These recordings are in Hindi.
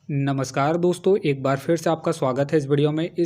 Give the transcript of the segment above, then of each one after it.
नमस्कार दोस्तों, एक बार फिर से आपका स्वागत है इस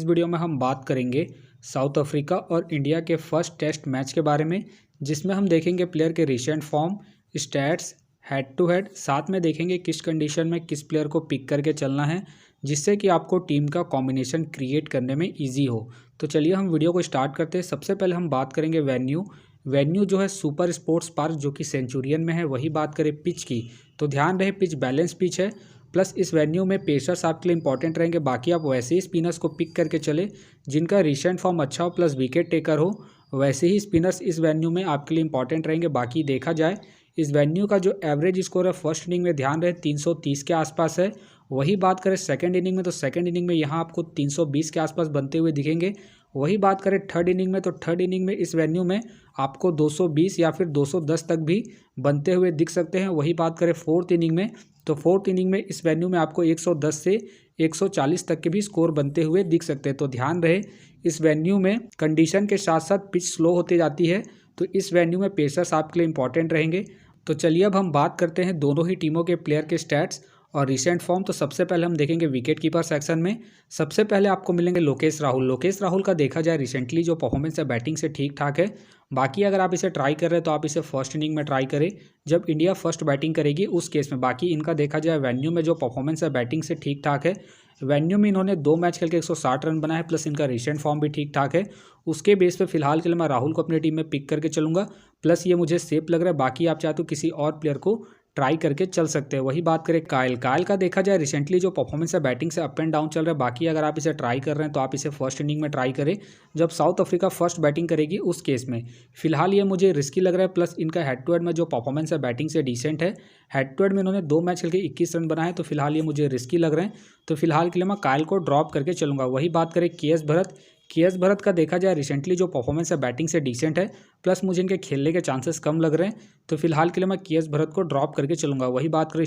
वीडियो में हम बात करेंगे साउथ अफ्रीका और इंडिया के फर्स्ट टेस्ट मैच के बारे में, जिसमें हम देखेंगे प्लेयर के recent form, stats, head to head, साथ में देखेंगे किस कंडीशन में किस प्लेयर को पिक करके चलना है जिससे कि आपको टीम का कॉम्बिनेशन क्रिएट करने में ईजी हो। तो चलिए हम वीडियो को स्टार्ट करते हैं। सबसे पहले हम बात करेंगे वेन्यू जो है सुपर स्पोर्ट्स पार्क जो कि सेंचुरियन में है। वही बात करें पिच की, तो ध्यान रहे पिच बैलेंस पिच है, प्लस इस वेन्यू में पेसर्स आपके लिए इंपॉर्टेंट रहेंगे। बाकी आप वैसे ही स्पिनर्स को पिक करके चले जिनका रिसेंट फॉर्म अच्छा हो प्लस विकेट टेकर हो, वैसे ही स्पिनर्स इस वेन्यू में आपके लिए इंपॉर्टेंट रहेंगे। बाकी देखा जाए इस वेन्यू का जो एवरेज स्कोर है फर्स्ट इनिंग में ध्यान रहे 330 के आसपास है। वही बात करें सेकंड इनिंग में, तो सेकंड इनिंग में यहाँ आपको 320 के आसपास बनते हुए दिखेंगे। वही बात करें थर्ड इनिंग में, तो थर्ड इनिंग में इस वेन्यू में आपको 220 या फिर 210 तक भी बनते हुए दिख सकते हैं। वही बात करें फोर्थ इनिंग में, तो फोर्थ इनिंग में इस वेन्यू में आपको 110 से 140 तक के भी स्कोर बनते हुए दिख सकते हैं। तो ध्यान रहे इस वेन्यू में कंडीशन के साथ साथ पिच स्लो होती जाती है, तो इस वेन्यू में पेसर्स आपके लिए इंपॉर्टेंट रहेंगे। तो चलिए अब हम बात करते हैं दोनों ही टीमों के प्लेयर के स्टैट्स और रिसेंट फॉर्म। तो सबसे पहले हम देखेंगे विकेट कीपर सेक्शन में। सबसे पहले आपको मिलेंगे लोकेश राहुल का देखा जाए रिसेंटली जो परफॉर्मेंस है बैटिंग से ठीक ठाक है। बाकी अगर आप इसे ट्राई कर रहे हैं तो आप इसे फर्स्ट इनिंग में ट्राई करें जब इंडिया फर्स्ट बैटिंग करेगी उस केस में। बाकी इनका देखा जाए वेन्यू में जो परफॉर्मेंस है बैटिंग से ठीक ठाक है। वेन्यू में इन्होंने 2 मैच खेल के 160 रन बनाए, प्लस इनका रिसेंट फॉर्म भी ठीक ठाक है। उसके बेस पे फिलहाल के लिए मैं राहुल को अपनी टीम में पिक करके चलूंगा, प्लस ये मुझे सेफ लग रहा है। बाकी आप चाहे तो किसी और प्लेयर को ट्राई करके चल सकते हैं। वही बात करें कायल का देखा जाए रिसेंटली जो परफॉर्मेंस है बैटिंग से अप एंड डाउन चल रहा है। बाकी अगर आप इसे ट्राई कर रहे हैं तो आप इसे फर्स्ट इनिंग में ट्राई करें जब साउथ अफ्रीका फर्स्ट बैटिंग करेगी उस केस में। फिलहाल ये मुझे रिस्की लग रहा है, प्लस इनका हेड टू हेड में जो परफॉर्मेंस है बैटिंग से डिसेंट है। हेड टू हेड में इन्होंने 2 मैच खेल के 21 रन बनाए, तो फिलहाल ये मुझे रिस्की लग रहे हैं। तो फिलहाल के लिए मैं कायल को ड्रॉप करके चलूंगा। वही बात करें के एस भरत का देखा जाए रिसेंटली जो परफॉर्मेंस है बैटिंग से डिसेंट है, प्लस मुझे इनके खेलने के चांसेस कम लग रहे हैं। तो फिलहाल के लिए मैं के एस भरत को ड्रॉप करके चलूंगा। वही बात करें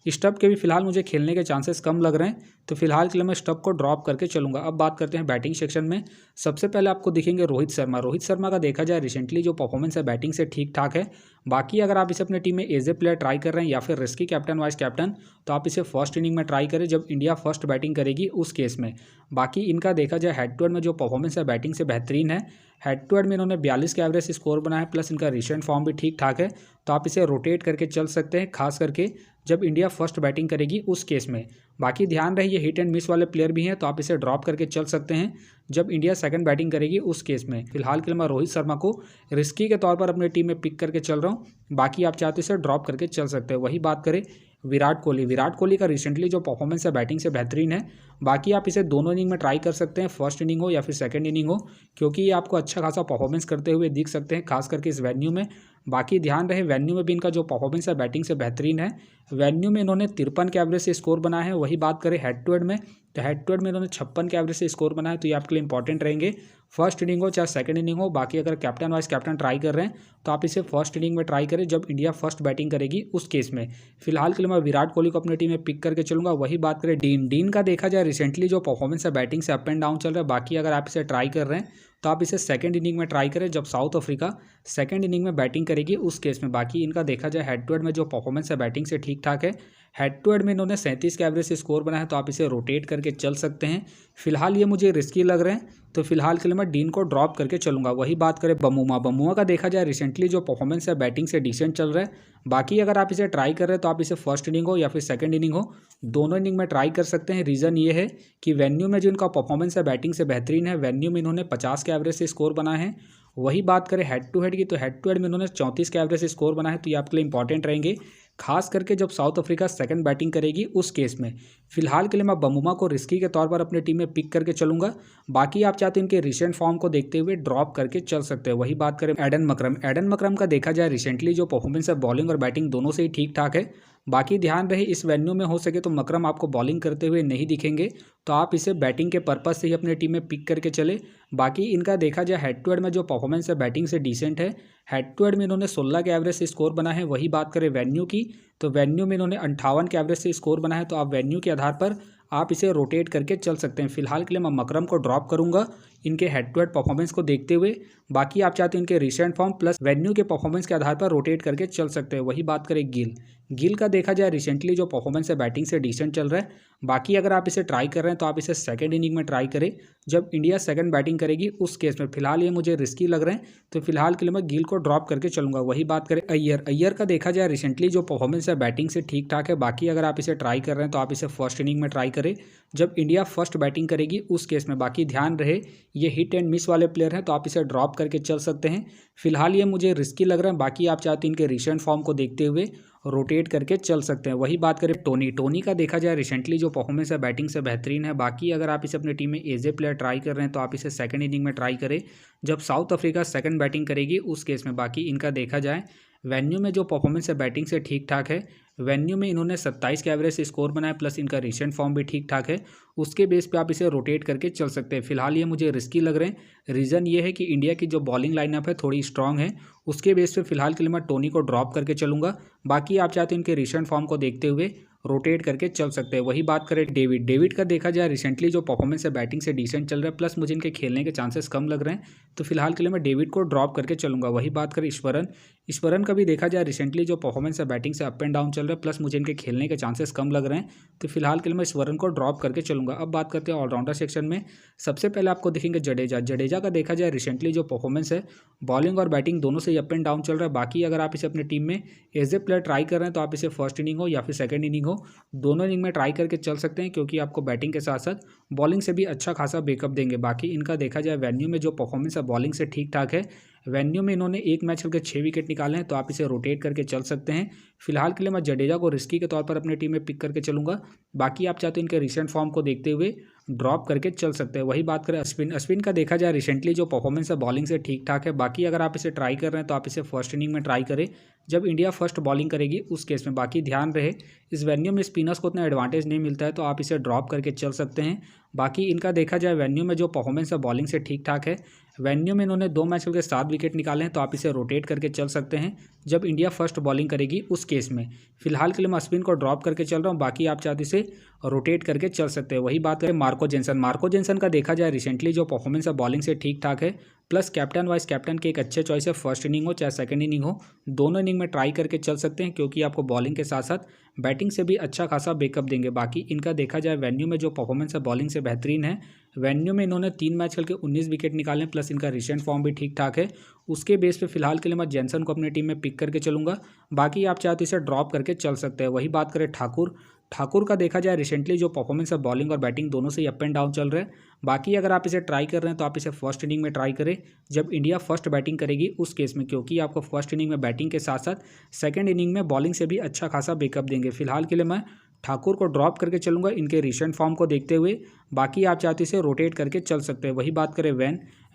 स्टब के भी फिलहाल मुझे खेलने के चांसेस कम लग रहे हैं, तो फिलहाल के लिए मैं स्टब को ड्रॉप करके चलूंगा। अब बात करते हैं बैटिंग सेक्शन में। सबसे पहले आपको दिखेंगे रोहित शर्मा का देखा जाए रिसेंटली जो परफॉर्मेंस है बैटिंग से ठीक ठाक है। बाकी अगर आप इसे अपने टीम में एज ए प्लेयर ट्राई कर रहे हैं या फिर रिस्की कैप्टन वाइस कैप्टन, तो आप इसे फर्स्ट इनिंग में ट्राई करें जब इंडिया फर्स्ट बैटिंग करेगी उस केस में। बाकी इनका देखा जाए हेड टू हेड में जो परफॉर्मेंस है बैटिंग से बेहतरीन है। हेड टू हेड में इन्होंने 42 के एवरेज स्कोर बनाया है, प्लस इनका रिसेंट फॉर्म भी ठीक ठाक है। तो आप इसे रोटेट करके चल सकते हैं, खास करके जब इंडिया फर्स्ट बैटिंग करेगी उस केस में। बाकी ध्यान रहे ये हिट एंड मिस वाले प्लेयर भी हैं, तो आप इसे ड्रॉप करके चल सकते हैं जब इंडिया सेकंड बैटिंग करेगी उस केस में। फिलहाल के लिए मैं रोहित शर्मा को रिस्की के तौर पर अपनी टीम में पिक करके चल रहा हूँ। बाकी आप चाहते इसे ड्रॉप करके चल सकते हैं। वही बात करें विराट कोहली का रिसेंटली जो परफॉर्मेंस है बैटिंग से बेहतरीन है। बाकी आप इसे दोनों इनिंग में ट्राई कर सकते हैं, फर्स्ट इनिंग हो या फिर सेकंड इनिंग हो, क्योंकि ये आपको अच्छा खासा परफॉर्मेंस करते हुए दिख सकते हैं, खास करके इस वेन्यू में। बाकी ध्यान रहे वेन्यू में भी इनका जो परफॉर्मेंस है बैटिंग से बेहतरीन है। वेन्यू में इन्होंने 53 के एवरेज से स्कोर बनाया है। वही बात करें हेड टू हेड में, तो हेड टू हेड में इन्होंने 56 के एवरेज से स्कोर बनाया है, तो ये आपके लिए इंपॉर्टेंट रहेंगे फर्स्ट इनिंग हो चाहे सेकंड इनिंग हो। बाकी अगर कैप्टन वाइस कैप्टन ट्राई कर रहे हैं तो आप इसे फर्स्ट इनिंग में ट्राई करें जब इंडिया फर्स्ट बैटिंग करेगी उस केस में। फिलहाल के लिए मैं विराट कोहली को अपनी टीम में पिक करके चलूंगा। वही बात करें डीन का देखा जाए रिसेंटली जो परफॉर्मेंस है बैटिंग से अप एंड डाउन चल रहा है। बाकी अगर आप इसे ट्राई कर रहे हैं तो आप इसे सेकंड इनिंग में ट्राई करें जब साउथ अफ्रीका सेकंड इनिंग में बैटिंग करेगी उस केस में। बाकी इनका देखा जाए हेड टू हेड में जो परफॉर्मेंस है बैटिंग से ठीक ठाक है। हेड टू हेड में इन्होंने 37 के एवरेज से स्कोर बनाया है, तो आप इसे रोटेट करके चल सकते हैं। फिलहाल ये मुझे रिस्की लग रहे हैं, तो फिलहाल के लिए मैं डीन को ड्रॉप करके चलूंगा। वही बात करें बमुआ का देखा जाए रिसेंटली जो परफॉर्मेंस है बैटिंग से डिसेंट चल रहा है। बाकी अगर आप इसे ट्राई कर रहे हैं तो आप इसे फर्स्ट इनिंग हो या फिर सेकंड इनिंग हो, दोनों इनिंग में ट्राई कर सकते हैं। रीज़न ये है कि वेन्यू में जो इनका परफॉर्मेंस है बैटिंग से बेहतरीन है। वेन्यू में इन्होंने 50 के एवरेज से स्कोर बनाए हैं। वही बात करें हेड टू हेड की, तो हेड टू हेड में इन्होंने 34 के एवरेज से स्कोर बनाए हैं, तो ये आपके लिए इंपॉर्टेंट रहेंगे, खास करके जब साउथ अफ्रीका सेकंड बैटिंग करेगी उस केस में। फिलहाल के लिए मैं बमुआ को रिस्की के तौर पर अपनी टीम में पिक करके चलूंगा। बाकी आप चाहते हैं इनके रिसेंट फॉर्म को देखते हुए ड्रॉप करके चल सकते हैं। वही बात करें एडन मकरम का देखा जाए रिसेंटली जो परफॉर्मेंस है बॉलिंग और बैटिंग दोनों से ही ठीक ठाक है। बाकी ध्यान रहे इस वेन्यू में हो सके तो मकरम आपको बॉलिंग करते हुए नहीं दिखेंगे, तो आप इसे बैटिंग के पर्पज से ही अपनी टीम में पिक करके चले। बाकी इनका देखा जाए हेड टू हेड में जो परफॉर्मेंस है बैटिंग से डिसेंट है। हेड टू हेड में इन्होंने 16 के एवरेज से स्कोर बना है। वही बात करें वेन्यू की, तो वेन्यू में इन्होंने 58 के एवरेज से स्कोर बना है, तो आप वेन्यू के आधार पर आप इसे रोटेट करके चल सकते हैं। फिलहाल के लिए मैं मकरम को ड्रॉप करूंगा, इनके हेड टू हेड परफॉर्मेंस को देखते हुए, बाकी आप चाहते हैं इनके रिसेंट फॉर्म प्लस वेन्यू के परफॉर्मेंस के आधार पर रोटेट करके चल सकते हैं। वही बात करें गिल का देखा जाए रिसेंटली जो परफॉर्मेंस है बैटिंग से डिसेंट चल रहा है। बाकी अगर आप इसे ट्राई कर रहे हैं तो आप इसे सेकंड इनिंग में ट्राई करें जब इंडिया सेकंड बैटिंग करेगी उस केस में। फिलहाल ये मुझे रिस्की लग रहे हैं तो फिलहाल के लिए मैं गिल को ड्रॉप करके चलूंगा। वही बात करें अय्यर का देखा जाए रिसेंटली जो परफॉर्मेंस है बैटिंग से ठीक ठाक है। बाकी अगर आप इसे ट्राई कर रहे हैं तो आप इसे फर्स्ट इनिंग में ट्राई करें जब इंडिया फर्स्ट बैटिंग करेगी उस केस में। बाकी ध्यान रहे ये हिट एंड मिस वाले प्लेयर हैं तो आप इसे ड्रॉप करके चल सकते हैं। फिलहाल ये मुझे रिस्की लग रहा है। बाकी आप चाहते हैं इनके रिसेंट फॉर्म को देखते हुए रोटेट करके चल सकते हैं। वही बात करें टोनी का देखा जाए रिसेंटली जो परफॉर्मेंस है बैटिंग से बेहतरीन है। बाकी अगर आप इसे अपनी टीम में एज ए प्लेयर ट्राई कर रहे हैं तो आप इसे सेकंड इनिंग में ट्राई करें जब साउथ अफ्रीका सेकंड बैटिंग करेगी उस केस में। बाकी इनका देखा जाए वेन्यू में जो परफॉर्मेंस है बैटिंग से ठीक ठाक है। वेन्यू में इन्होंने 27 के एवरेज से स्कोर बनाया प्लस इनका रिसेंट फॉर्म भी ठीक ठाक है। उसके बेस पे आप इसे रोटेट करके चल सकते हैं। फिलहाल ये मुझे रिस्की लग रहे हैं। रीज़न ये है कि इंडिया की जो बॉलिंग लाइनअप है थोड़ी स्ट्रांग है। उसके बेस पे फिलहाल के लिए मैं टोनी को ड्रॉप करके चलूंगा। बाकी आप चाहते हैं इनके रिसेंट फॉर्म को देखते हुए रोटेट करके चल सकते हैं। वही बात करें डेविड का देखा जाए रिसेंटली जो परफॉर्मेंस है बैटिंग से डिसेंट चल रहा है प्लस मुझे इनके खेलने के चांसेस कम लग रहे हैं तो फिलहाल के लिए मैं डेविड को ड्रॉप करके चलूंगा। वही बात करें ईश्वरन का भी देखा जाए रिसेंटली जो परफॉर्मेंस है बैटिंग से अप एंड डाउन चल रहा है प्लस मुझे इनके खेलने के चांसेस कम लग रहे हैं तो फिलहाल के लिए मैं ईश्वरन को ड्रॉप करके चलूंगा। अब बात करते हैं ऑलराउंडर सेक्शन में। सबसे पहले आपको दिखेंगे जडेजा का देखा जाए रिसेंटली जो परफॉर्मेंस है बॉलिंग और बैटिंग दोनों से अप एंड डाउन चल रहा है। बाकी अगर आप इसे अपनी टीम में एज ए प्लेयर ट्राई कर रहे हैं तो आप इसे फर्स्ट इनिंग हो या फिर सेकंड इनिंग हो दोनों इनिंग में ट्राई करके चल सकते हैं क्योंकि आपको बैटिंग के साथ साथ बॉलिंग से भी अच्छा खासा बैकअप देंगे। बाकी इनका देखा जाए वेन्यू में जो परफॉर्मेंस है बॉलिंग से ठीक ठाक है। वेन्यू में इन्होंने एक मैच खेल के 6 विकेट निकाले हैं तो आप इसे रोटेट करके चल सकते हैं। फिलहाल के लिए मैं जडेजा को रिस्की के तौर पर अपनी टीम में पिक करके चलूंगा। बाकी आप चाहते हैं इनके रिसेंट फॉर्म को देखते हुए ड्रॉप करके चल सकते हैं। वही बात करें अश्विन का देखा जाए रिसेंटली जो परफॉर्मेंस है बॉलिंग से ठीक ठाक है। बाकी अगर आप इसे ट्राई कर रहे हैं तो आप इसे फर्स्ट इनिंग में ट्राई करें जब इंडिया फर्स्ट बॉलिंग करेगी उस केस में। बाकी ध्यान रहे इस वेन्यू में स्पिनर्स को उतना एडवांटेज नहीं मिलता है तो आप इसे ड्रॉप करके चल सकते हैं। बाकी इनका देखा जाए वेन्यू में जो परफॉर्मेंस है बॉलिंग से ठीक ठाक है। वेन्यू में इन्होंने 2 मैच खेल के 7 विकेट निकाले हैं तो आप इसे रोटेट करके चल सकते हैं जब इंडिया फर्स्ट बॉलिंग करेगी उस केस में। फिलहाल के लिए मैं अश्विन को ड्रॉप करके चल रहा हूँ। बाकी आप चाहते इसे रोटेट करके चल सकते हैं। वही बात करें मार्को जेंसन का देखा जाए रिसेंटली जो परफॉर्मेंस है बॉलिंग से ठीक ठाक है प्लस कैप्टन वाइस कैप्टन के एक अच्छे चॉइस है। फर्स्ट इनिंग हो चाहे सेकंड इनिंग हो दोनों इनिंग में ट्राई करके चल सकते हैं क्योंकि आपको बॉलिंग के साथ साथ बैटिंग से भी अच्छा खासा बैकअप देंगे। बाकी इनका देखा जाए वेन्यू में जो परफॉर्मेंस है बॉलिंग से बेहतरीन है। वेन्यू में इन्होंने 3 मैच खेल के 19 विकेट निकाले प्लस इनका रिसेंट फॉर्म भी ठीक ठाक है। उसके बेस पे फिलहाल के लिए मैं जेंसन को अपनी टीम में पिक करके चलूंगा। बाकी आप चाहे तो इसे ड्रॉप करके चल सकते हैं। वही बात करें ठाकुर का देखा जाए रिसेंटली जो परफॉर्मेंस है बॉलिंग और बैटिंग दोनों से अप एंड डाउन चल रहे हैं। बाकी अगर आप इसे ट्राई कर रहे हैं तो आप इसे फर्स्ट इनिंग में ट्राई करें जब इंडिया फर्स्ट बैटिंग करेगी उस केस में क्योंकि आपको फर्स्ट इनिंग में बैटिंग के साथ साथ सेकंड इनिंग में बॉलिंग से भी अच्छा खासा बैकअप देंगे। फिलहाल के लिए मैं ठाकुर को ड्रॉप करके चलूंगा इनके रिसेंट फॉर्म को देखते हुए। बाकी आप चाहते इसे रोटेट करके चल सकते हैं। वही बात करें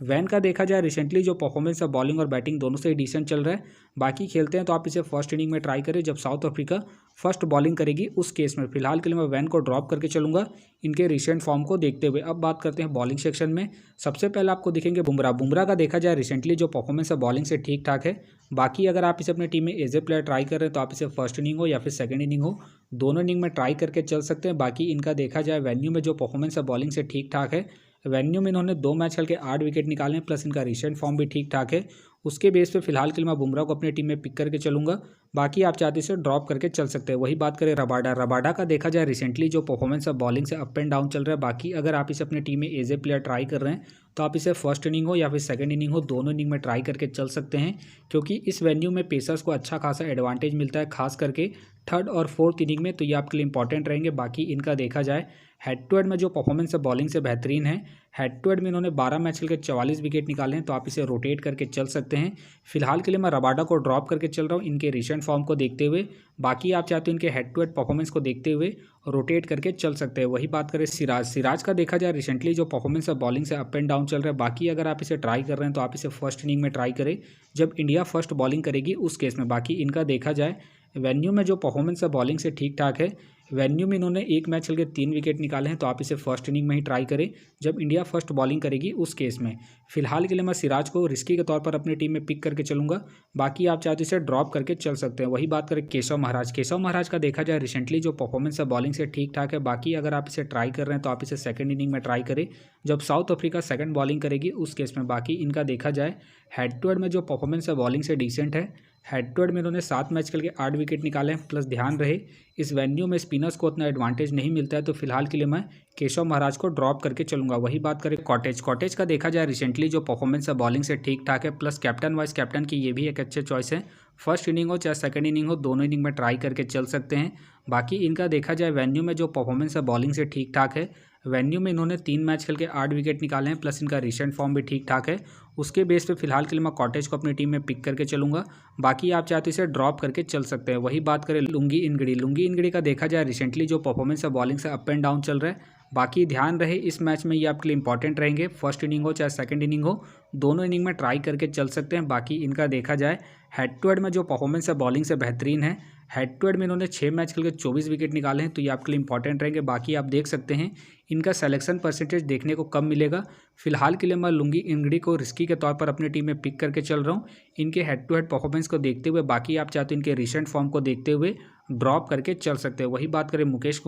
वैन का देखा जाए रिसेंटली जो परफॉर्मेंस है बॉलिंग और बैटिंग दोनों से डिसेंट चल रहा है। बाकी खेलते हैं तो आप इसे फर्स्ट इनिंग में ट्राई करें जब साउथ अफ्रीका फर्स्ट बॉलिंग करेगी उस केस में। फिलहाल के लिए मैं वैन को ड्रॉप करके चलूंगा इनके रिसेंट फॉर्म को देखते हुए। अब बात करते हैं बॉलिंग सेक्शन में। सबसे पहले आपको दिखेंगे बुमराह का देखा जाए रिसेंटली जो परफॉर्मेंस है बॉलिंग से ठीक ठाक है। बाकी अगर आप इसे अपनी टीम में एज ए प्लेयर ट्राई कर रहे हैं तो आप इसे फर्स्ट इनिंग हो या फिर सेकंड इनिंग हो दोनों इनिंग में ट्राई करके चल सकते हैं। बाकी इनका देखा जाए वेन्यू में जो परफॉर्मेंस है बॉलिंग से ठीक ठाक है। वेन्यू में इन्होंने 2 मैच खेल के 8 विकेट निकाले हैं प्लस इनका रिसेंट फॉर्म भी ठीक ठाक है। उसके बेस पे फिलहाल के लिए मैं बुमराह को अपनी टीम में पिक करके चलूंगा। बाकी आप चाहते इसे ड्रॉप करके चल सकते हैं। वही बात करें रबाडा का देखा जाए रिसेंटली जो परफॉर्मेंस है बॉलिंग से अप एंड डाउन चल रहा है। बाकी अगर आप इसे अपनी टीम में एज ए प्लेयर ट्राई कर रहे हैं तो आप इसे फर्स्ट इनिंग हो या फिर सेकंड इनिंग हो दोनों इनिंग में ट्राई करके चल सकते हैं क्योंकि इस वेन्यू में पेसर्स को अच्छा खासा एडवांटेज मिलता है खास करके थर्ड और फोर्थ इनिंग में तो ये आपके लिए इंपॉर्टेंट रहेंगे। बाकी इनका देखा जाए हेड टू हेड में जो परफॉर्मेंस है बॉलिंग से बेहतरीन है। हेड टू हेड में इन्होंने 12 मैच खेल के 44 विकेट निकाले हैं तो आप इसे रोटेट करके चल सकते हैं। फिलहाल के लिए मैं रबाडा को ड्रॉप करके चल रहा हूँ इनके रिसेंट फॉर्म को देखते हुए। बाकी आप चाहते हो इनके हेड टू हेड परफॉर्मेंस को देखते हुए रोटेट करके चल सकते हैं। वही बात करें सिराज का देखा जाए रिसेंटली जो परफॉर्मेंस है बॉलिंग से अप एंड डाउन चल रहा है। बाकी अगर आप इसे ट्राई कर रहे हैं तो आप इसे फर्स्ट इनिंग में ट्राई करें जब इंडिया फर्स्ट बॉलिंग करेगी उस केस में। बाकी इनका देखा जाए वेन्यू में जो परफॉर्मेंस है बॉलिंग से ठीक ठाक है। वेन्यू में इन्होंने एक मैच खेल के 3 विकेट निकाले हैं, तो आप इसे फर्स्ट इनिंग में ही ट्राई करें जब इंडिया फर्स्ट बॉलिंग करेगी उस केस में। फिलहाल के लिए मैं सिराज को रिस्की के तौर पर अपनी टीम में पिक करके चलूंगा, बाकी आप चाहे तो इसे ड्रॉप करके चल सकते हैं। वही बात करें केशव महाराज का देखा जाए रिसेंटली जो परफॉर्मेंस है बॉलिंग से ठीक ठाक है। बाकी अगर आप इसे ट्राई कर रहे हैं तो आप इसे सेकंड इनिंग में ट्राई करें जब साउथ अफ्रीका सेकंड बॉलिंग करेगी उस केस में। बाकी इनका देखा जाए हेड टू हेड में जो परफॉर्मेंस है बॉलिंग से डिसेंट है। हेड टू हेड में इन्होंने 7 मैच खेल के 8 विकेट निकाले हैं। प्लस ध्यान रहे इस वेन्यू में स्पिनर्स को उतना एडवांटेज नहीं मिलता है, तो फिलहाल के लिए मैं केशव महाराज को ड्रॉप करके चलूंगा। वही बात करें कॉटेज का देखा जाए रिसेंटली जो परफॉर्मेंस है बॉलिंग से ठीक ठाक है। प्लस कैप्टन वाइस कैप्टन की ये भी एक अच्छे चॉइस है। फर्स्ट इनिंग हो चाहे सेकंड इनिंग हो, दोनों इनिंग में ट्राई करके चल सकते हैं। बाकी इनका देखा जाए वेन्यू में जो परफॉर्मेंस है बॉलिंग से ठीक ठाक है। वेन्यू में इन्होंने 3 मैच खेल के 8 विकेट निकाले हैं। प्लस इनका रिसेंट फॉर्म भी ठीक ठाक है। उसके बेस पे फिलहाल के लिए मैं कॉटेज को अपनी टीम में पिक करके चलूंगा। बाकी आप चाहे तो इसे ड्रॉप करके चल सकते हैं। वही बात करें लुंगी इनगड़ी का देखा जाए रिसेंटली जो परफॉर्मेंस है बॉलिंग से अप एंड डाउन चल रहा है। बाकी ध्यान रहे इस मैच में ये आपके लिए इंपॉर्टेंट रहेंगे। फर्स्ट इनिंग हो चाहे सेकंड इनिंग हो, दोनों इनिंग में ट्राई करके चल सकते हैं। बाकी इनका देखा जाए हेड टू हेड में जो परफॉर्मेंस है बॉलिंग से बेहतरीन है। हेड टू हेड में इन्होंने 6 मैच खेल के 24 विकेट निकाले हैं, तो ये आपके लिए इंपॉर्टेंट रहेंगे। बाकी आप देख सकते हैं इनका सिलेक्शन परसेंटेज देखने को कम मिलेगा। फिलहाल के लिए मैं लुंगी इनगड़ी को रिस्की के तौर पर अपनी टीम में पिक करके चल रहा हूँ इनके हेड टू हेड परफॉर्मेंस को देखते हुए। बाकी आप चाहते हो इनके रिसेंट फॉर्म को देखते हुए ड्रॉप करके चल सकते हैं। वही बात करें मुकेश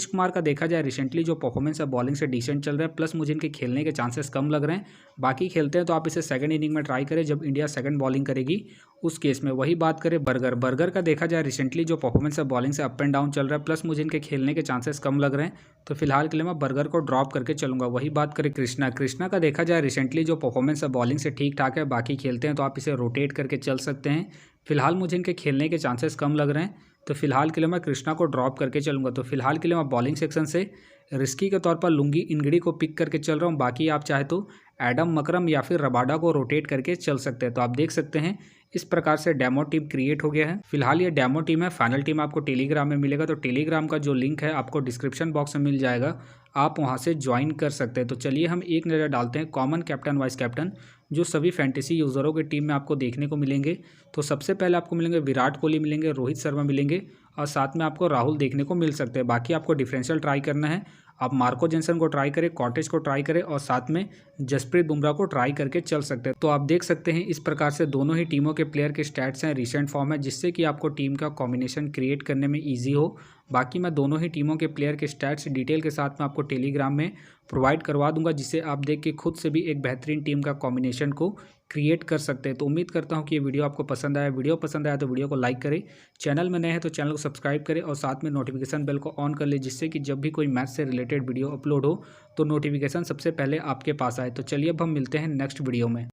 कुमार का देखा जाए रिसेंटली जो परफॉर्मेंस है बॉलिंग से डिसेंट चल रहा है। प्लस मुझे इनके खेलने के चांसेस कम लग रहे हैं। बाकी खेलते हैं तो आप इसे सेकंड इनिंग में ट्राई करें जब इंडिया सेकंड बॉलिंग करेगी उस केस में। वही बात करें बर्गर का देखा जाए रिसेंटली जो परफॉर्मेंस है बॉलिंग से अप एंड डाउन चल रहा है। प्लस मुझे इनके खेलने के चांसेस कम लग रहे हैं, तो फिलहाल के लिए मैं बर्गर को ड्रॉप करके चलूंगा। वही बात करें कृष्णा का देखा जाए रिसेंटली जो परफॉर्मेंस है बॉलिंग से ठीक ठाक है। बाकी खेलते हैं तो आप इसे रोटेट करके चल सकते हैं। फिलहाल मुझे इनके खेलने के चांसेस कम लग रहे हैं, तो फिलहाल के लिए मैं कृष्णा को ड्रॉप करके चलूंगा। तो फिलहाल के लिए मैं बॉलिंग सेक्शन से रिस्की के तौर पर लुंगी इनगड़ी को पिक करके चल रहा हूं। बाकी आप चाहे तो एडम मकरम या फिर रबाडा को रोटेट करके चल सकते हैं। तो आप देख सकते हैं इस प्रकार से डेमो टीम क्रिएट हो गया है। फिलहाल ये डेमो टीम है, फाइनल टीम आपको टेलीग्राम में मिलेगा। तो टेलीग्राम का जो लिंक है आपको डिस्क्रिप्शन बॉक्स में मिल जाएगा, आप वहां से ज्वाइन कर सकते हैं। तो चलिए हम एक नज़र डालते हैं कॉमन कैप्टन वाइस कैप्टन जो सभी फैंटेसी यूज़रों की टीम में आपको देखने को मिलेंगे। तो सबसे पहले आपको मिलेंगे विराट कोहली मिलेंगे, रोहित शर्मा मिलेंगे और साथ में आपको राहुल देखने को मिल सकते हैं। बाकी आपको डिफरेंशियल ट्राई करना है, आप मार्को जेंसन को ट्राई करें, कॉटेज को ट्राई करें और साथ में जसप्रीत बुमराह को ट्राई करके चल सकते हैं। तो आप देख सकते हैं इस प्रकार से दोनों ही टीमों के प्लेयर के स्टैट्स हैं, रिसेंट फॉर्म है, जिससे कि आपको टीम का कॉम्बिनेशन क्रिएट करने में ईजी हो। बाकी मैं दोनों ही टीमों के प्लेयर के स्टैट्स डिटेल के साथ में आपको टेलीग्राम में प्रोवाइड करवा दूंगा, जिससे आप देख के खुद से भी एक बेहतरीन टीम का कॉम्बिनेशन को क्रिएट कर सकते हैं। तो उम्मीद करता हूं कि ये वीडियो आपको पसंद आया। वीडियो पसंद आया तो वीडियो को लाइक करें, चैनल में नए हैं तो चैनल को सब्सक्राइब करें और साथ में नोटिफिकेशन बेल को ऑन कर ले, जिससे कि जब भी कोई मैच से रिलेटेड वीडियो अपलोड हो तो नोटिफिकेशन सबसे पहले आपके पास आए। तो चलिए अब हम मिलते हैं नेक्स्ट वीडियो में।